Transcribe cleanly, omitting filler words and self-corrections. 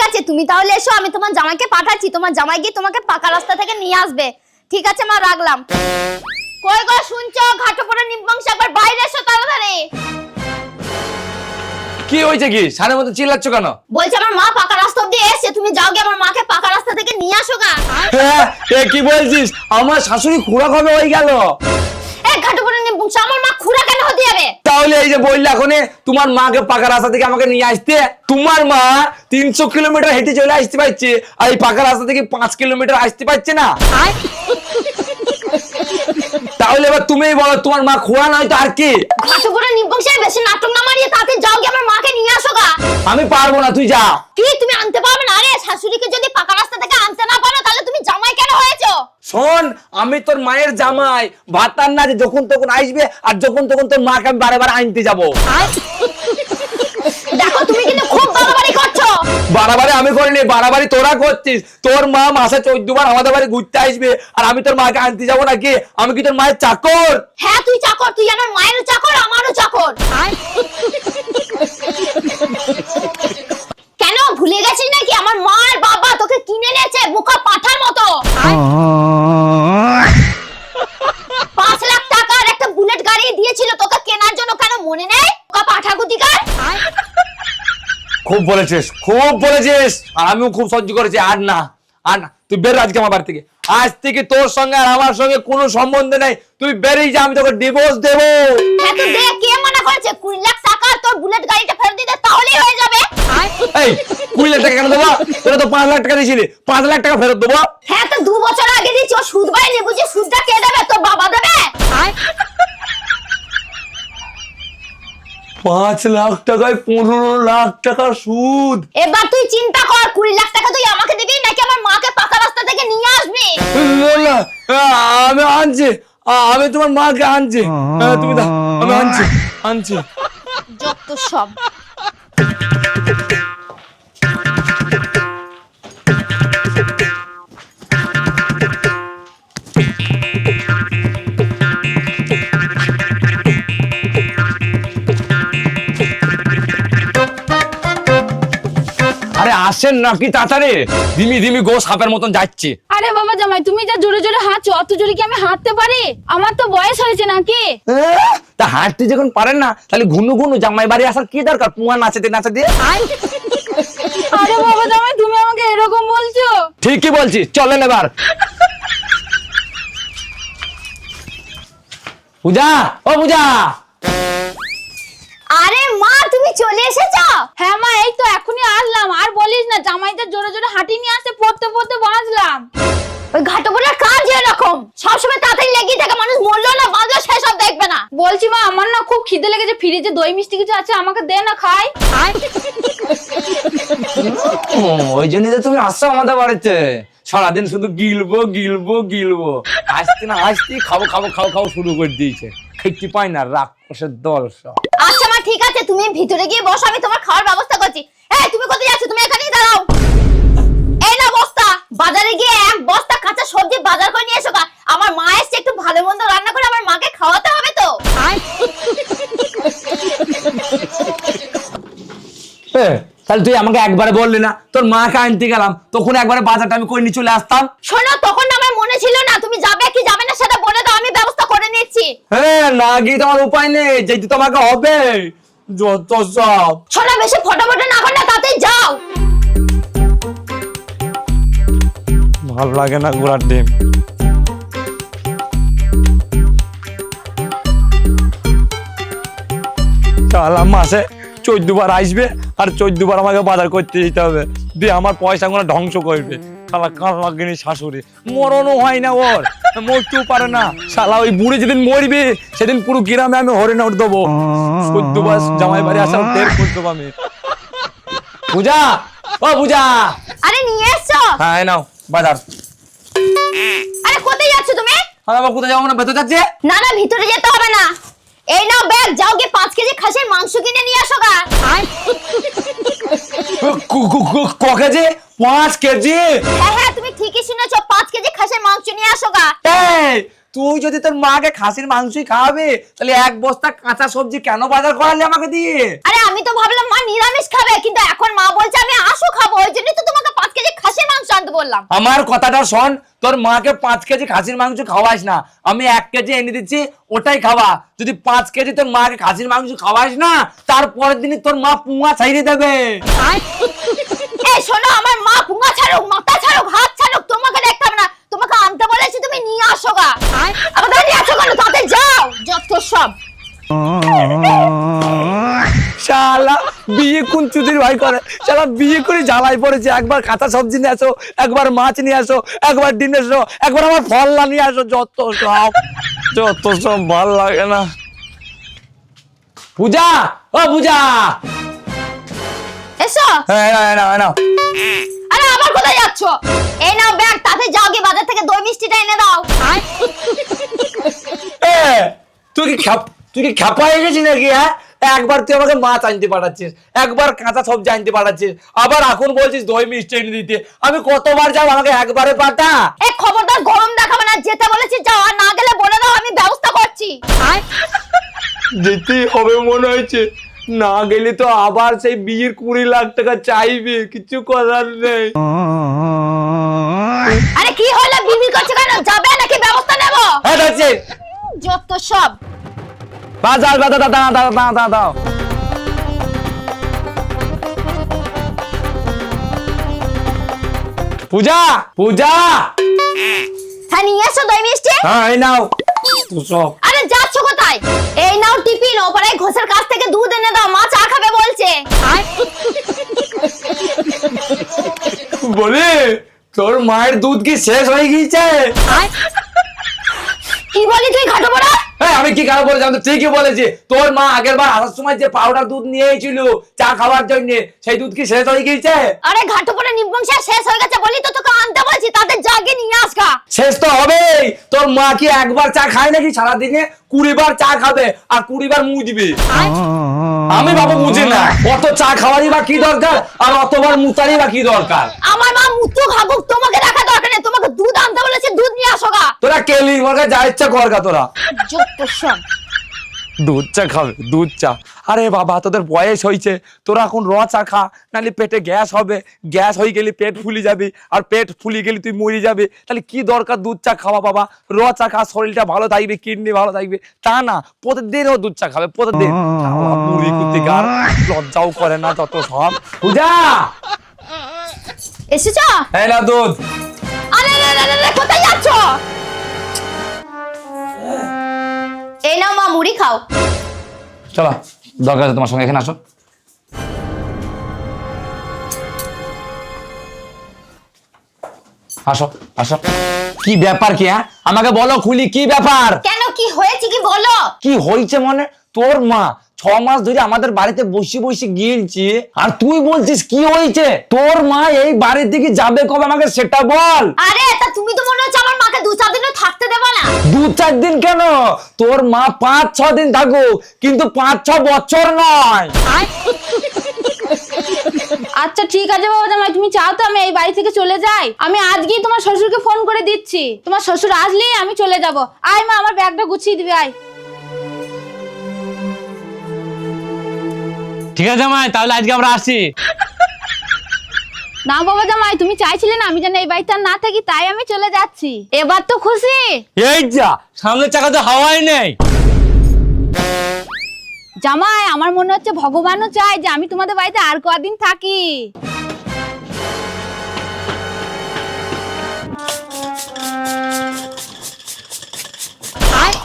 আছে, তুমি তাহলে এসো, আমি তোমার জামাইকে পাঠাচ্ছি, তোমার জামাই গিয়ে তোমাকে পাকা রাস্তা থেকে নিয়ে আসবে। ঠিক আছে মা, রাখলাম। কই গো শুনছো? ঘাটপড়া নিমবংশ, একবার বাইরে এসো তাড়াতাড়ি। কি হয়েছে? কি সারের মতো চিল্লাচ্ছ কেন? বলছি আমার মা পাকা রাস্তা অব্দি এসেছে, তুমি যাও গিয়ে আমার মাকে পাকা রাস্তা থেকে নিয়ে আসো গা। হ্যাঁ, এ কি বলছিস? আমার শাশুড়ি খুড়া কবে হয়ে গেল? এই ঘাটপড়া নিমবংশ, আমার মা খুড়া কেন হতে যাবে? তাহলে এই যে বললে এখনই তোমার মাকে পাকা রাস্তা থেকে আমাকে নিয়ে আসতে, তোমার মা 300 কিলোমিটার হেঁটে চলে আসতে পারছে, আর এই পাকা রাস্তা থেকে 5 কিলোমিটার আসতে পারছে না। তাহলে এবার তুমিই বলো, তোমার মা খোড়া নয় তো আর কি? ঘাটপড়া নিমবংশে বেশি নাটক না মারিয়ে তাতে যাও গিয়ে আমার মাকে নিয়ে আসো গা। আমি পারবো না, তুই যা। কি তুমি আনতে পারবে না? আরে শাশুড়িকে যদি পাকা রাস্তা থেকে আনতে না পারো তাহলে তুমি জামাই কেন হয়েছো? শোন, আমি তোর মায়ের জামাই, ভাতার না যে যখন তখন আসবে, আর যখন তখন তোর মাকে আমি বারে বারে আনতে যাবো। দেখো তুমি কিন্তু খুব বাড়াবাড়ি করছো। বাড়াবাড়ি আমি করিনি, বাড়াবাড়ি তোরা করছিস। তোর মা মাসে 14 বার আমাদের বাড়ি ঘুরতে আসবে, আর আমি তোর মাকে আনতে যাবো নাকি? আমি কি তোর মায়ের চাকর? হ্যাঁ তুই চাকর, তুই আমার মায়েরও চাকর আমারও চাকর। কেন ভুলে গেছিস নাকি আমার মা আর বাবা তোকে কিনে এনেছে বোকা পাঠার মতো? 5 লাখ টাকার একটা বুলেট গাড়ি দিয়েছিল তোকে কেনার জন্য, কেন মনে নেই? বোকা পাঠা গুতিকার। খুব বলেছিস, খুব বলেছিস, আর আমিও খুব সহ্য করেছি। আর না, আর না, তুই বের আজকে আমার বাড়ি থেকে। আজ থেকে তোর সঙ্গে আর আমার সঙ্গে কোনো সম্বন্ধ নেই, তুই বেরিয়ে যা, আমি তোকে ডিভোর্স দেবো। হ্যাঁ তো দে, কে মানা করেছে? 20 লাখ টাকা তোর বুলেট গাড়িটা ফেরত দিতে, তাহলেই হয়ে যাবে। এই 20 লাখ টাকা কেন দেবো? তোরা তো 5 লাখ টাকা দিয়েছিলি, 5 লাখ টাকা ফেরত দেবো। হ্যাঁ তো 2 বছর আগে দিয়েছি, ও সুদ বাড়িয়ে বুঝি, সুদটা কে দেবে? তোর বাবা দেবে। 5 লাখ টাকায় 15 লাখ টাকা সুদ। এবার তুই চিন্তা কর, 20 লাখ টাকা তুই আমাকে দিবি নাকি আমার মাকে পাকা রাস্তা থেকে নিয়ে আসবি? না, আমি আনছি, আমি তোমার মাকে আনছি। তুমি দাও, আমি আনছি, আনছি। যত সব। আরে আসেন নাকি তাড়াতাড়ি, ধিমি ধিমি গো সাপের মতন যাচ্ছে। আরে বাবা জামাই, তুমি যা জোরে জোরে হাঁটছো, অত জোরে কি আমি হাঁটতে পারি? আমার তো বয়স হয়েছে নাকি? তা হাঁটতে যখন পারেন না, তাহলে ঘুনু ঘুনু জামাই বাড়ি আসার কি দরকার? পুয়া নাচাতে নাচাতে। আরে বাবা জামাই, তুমি আমাকে এরকম বলছো? ঠিকই বলছি, চলেন এবার। পূজা, ও পূজা। আরে মা, তুমি চলে এসেছো? হ্যাঁ মা, এই তো এখনই আসলাম। আর বলিস না, জামাইটা জোরে জোরে হাঁটি নিয়ে আসতে পড়তে পড়তে বাঁচলাম। ওই ঘাটপড়ার কাজ এরকম, সবসময় তাড়াতাড়ি লেগে থাকে, মানুষ মরলো না বাঁচলো সেসব দেখবে না। বলছি মা, আমার না খুব খিদে লেগেছে, ফ্রিজে দই মিষ্টি কিছু আছে, আমাকে দে না, খাই। ওই জন্যই তো তুমি আসছো আমাদের বাড়িতে। সারাদিন শুধু গিলবো গিলবো গিলবো, আসতে না আসতে খাবো খাবো খাবো খাবো শুরু করে দিয়েছে। খেতে পাই না, রাক্ষসের দল সব। আচ্ছা মা ঠিক আছে, তুমি ভিতরে গিয়ে বসো, আমি তোমার খাওয়ার ব্যবস্থা করছি। এই তুমি কোথায় যাচ্ছ? তুমি এখানেই দাঁড়াও। এই না বস্তা, বাজারে গিয়ে 1 বস্তা কাঁচা সবজি বাজার করে নিয়ে এসো গা। আমার মা এসছে, একটু ভালো মন্দ রান্না করে আমার মাকে খাওয়াতে হবে তো। তাহলে তুই আমাকে একবারে বললি না? তোর মাকে আনতে গেলাম, তখন একবারে বাজারটা আমি করে নিয়ে চলে আসতাম। শোনো, তখন আমার মনে ছিল না, তুমি যাবে কি যাবে না সেটা বলে দাও, আমি ব্যবস্থা করে নিচ্ছি। হ্যাঁ, না গিয়ে তোমার উপায় নেই, যেতে তোমাকে হবে। যত সব। শোনো, বেশি ফটাফট না কর না, তাতেই যাও। ভালো লাগে না ঘোড়ার ডিম। শালা মাসে 14 বার আসবে, আর 14 বার আমাকে বাজার করতে যেতে হবে, দিয়ে আমার পয়সা গুলো ধ্বংস করবে। শালা কান লাগেনি শাশুড়ি, মরণও হয় না ওর, মরতেও পারে না। শালা ওই বুড়ি যেদিন মরবে সেদিন পুরো গ্রামে আমি হরিণ উঠ দেবো। 14 বার জামাই বাড়ি আসা টের করে দেবো আমি। পূজা, ও পূজা। আরে নিয়ে এসছো? হ্যাঁ নাও বাজার। আরে কোথায় যাচ্ছ তুমি? আমি আবার কোথায় যাবো? না ভেতর যাচ্ছে। না না, ভিতরে যেতে হবে না। এই নাও ব্যাগ, যাও গিয়ে 5 কেজি খাসির মাংস কিনে নিয়ে আসো গা। ক কেজি? 5 কেজি? হ্যাঁ হ্যাঁ, তুমি ঠিকই শুনেছো, 5 কেজি খাসির মাংস নিয়ে আসো গা। এই তুই যদি তোর মাকে খাসির মাংসই খাওয়াবে তাহলে এক বস্তা কাঁচা সবজি কেন বাজার করালি আমাকে দিয়ে? আরে আমি তো ভাবলাম মা নিরামিষ খাবে, কিন্তু এখন মা বলছে আমি আঁশও খাবো, ওই জন্যই তো তোমাকে 5 কেজি খাসির মাংস আনতে বললাম। আমার কথাটা শোন, তোর মাকে 5 কেজি খাসির মাংস খাওয়াস না, আমি 1 কেজি এনে দিচ্ছি, ওটাই খাওয়া। যদি 5 কেজি তোর মাকে খাসির মাংস খাওয়াস না, তারপরের দিনই তোর মা পুঙা ছাইড়ে দেবে। এই শোনো, আমার মা পুঙ্গা ছাড়ুক, মাথা ছাড়ুক, হাত ছাড়ুক, তোমাকে দেখতে হবে না, তোমাকে আনতে বলেছি, তুমি নিয়ে আসো গা। আবার দাঁড়িয়ে আছো কেন? তাতে যাও, যত সব। শালা বিয়ে কোন চুদির ভাই করে, শালা বিয়ে করে জ্বালাই পড়েছে। একবার কাঁচা সবজি নিয়ে আসো, একবার মাছ নিয়ে আসো, একবার ডিম নিয়ে আসো, একবার আমার ফলনা নিয়ে আসো, যত সব ভাল লাগে না। পূজা, ও পূজা, এসো। হ্যাঁ নাও। আরে আবার কোথায় যাচ্ছ? এই নাও ব্যাগ, তাতে যাও গিয়ে বাজার থেকে দই মিষ্টিটা এনে দাও। এ, তুই কি খাপা হয়ে গেছিস নাকি? হ্যাঁ, একবার তুই আমাকে মাছ আনতে পাঠাচ্ছিস, একবার কাঁচা সবজি আনতে পাঠাচ্ছিস, আবার এখন বলছিস দই মিষ্টি এনে দিতে। আমি কতবার যাব, আমাকে একবারে পাঠা। এই খবরদার গরম দেখাবে না, যেতে বলেছি যাও, আর না গেলে বলে দাও আমি ব্যবস্থা করছি। যেতেই হবে মনে হয়েছে, না গেলে তো আবার সেই বিয়ের 20 লাখ টাকা চাইবে, কিছু করার নেই। আরে কি হলো, বিবি করছে কেন? যাবে নাকি ব্যবস্থা নেব? হ্যাঁ যাচ্ছে। যত সব। দাও। পূজা, হ্যাঁ নিয়ে এসো দই মিষ্টি। হ্যাঁ এই নাও সব। আরে যাচ্ছ কোথায়? এই নাও টিফিন, ওপরে ঘোষের কাছ থেকে দুধ এনে দাও, মা চা খাবে বলছে। বলে তোর মায়ের দুধ কি শেষ হয়ে গিয়েছে? কি বলি তুই ঘাটো পড়া? আমি কি কারো বলেছি? আমি তো ঠিকই বলেছি। তোর মা আগের বার আসার সময় যে পাউডার দুধ নিয়ে এসেছিল চা খাওয়ার জন্য, সেই দুধ কি শেষ হয়ে গিয়েছে? আরে ঘাটো পড়া নিবংশা শেষ হয়ে গেছে বলি তো তোকে আনতে বলছি, তাদের জাগে নিয়ে আসগা। শেষ তো হবেই। তোর মা কি একবার চা খায় নাকি? সারাদিনে 20 বার চা খাবে আর 20 বার মুখ দিবে। আমি বাবু বুঝি না, অত চা খাওয়ারই বা কি দরকার, আর অতবার মুতারই বা কি দরকার? আমার মা মুতু খাবুক, তোমাকে দেখা দরকার নেই, তোমাকে দুধ আনতে বলেছে, দুধ নিয়ে আসো গা। তোরা কেলি মনে যা ইচ্ছা কর গা তোরা। যত সব। দুধ চা খাবে, দুধ চা? আরে বাবা, তোদের বয়স হয়েছে, তোরা এখন র চা খা, নাহলে পেটে গ্যাস হবে, গ্যাস হয়ে গেলে পেট ফুলে যাবে, আর পেট ফুলে গেলে তুই মরে যাবে। তাহলে কি দরকার দুধ চা খাওয়া? বাবা র চা খা, শরীরটা ভালো থাকবে, কিডনি ভালো থাকবে। তা না, প্রতিদিন ও দুধ চা খাবে, প্রতিদিন। মুড়ি কুত্তি গার, লজ্জাও করে না, যত সব। পূজা এসেছ? এই না দুধ। আরে কোথায় যাচ্ছ? এই নাও মা, মুড়ি খাও। চলো, দরকার আছে তোমার সঙ্গে, এখানে আসো। আসো। কি ব্যাপার কি? হ্যাঁ আমাকে বলো খুলি, কি ব্যাপার? কেন, কি হয়েছে কি বলো? কি হয়েছে মানে? তোর মা 6 মাস ধরে আমাদের বাড়িতে বসে গিলছে, আর তুই বলছিস কি হয়েছে? তোর মা এই বাড়ির দিকে যাবে কবে আমাকে সেটা বল। আরে তা তুমি তো মনে হচ্ছে আমার মাকে 2-4 দিনও থাকতে দেবে না। 2-4 দিন কেন? তোর মা 5-6 দিন থাকুক, কিন্তু 5-6 বছর নয়। আচ্ছা ঠিক আছে বাবা জামাই, তুমি চাও তো আমি এই বাড়ি থেকে চলে যাই? আমি আজকেই তোমার শ্বশুরকে ফোন করে দিচ্ছি, তোমার শ্বশুর আসলেই আমি চলে যাব। আয় মা, আমার ব্যাগটা গুছিয়ে দিবি, আয়। ঠিক আছে জামাই, তাহলে আজকে আমরা আসি। না বাবা জামাই, তুমি চাইছিলে না আমি যেন এই বাড়িতে আর না থাকি, তাই আমি চলে যাচ্ছি। এবার তো খুশি? এই যা, সামনের চাকাতে হাওয়াই নেই। জামাই, আমার মনে হচ্ছে ভগবানও চায় যে আমি তোমাদের বাড়িতে আর কদিন থাকি। আয়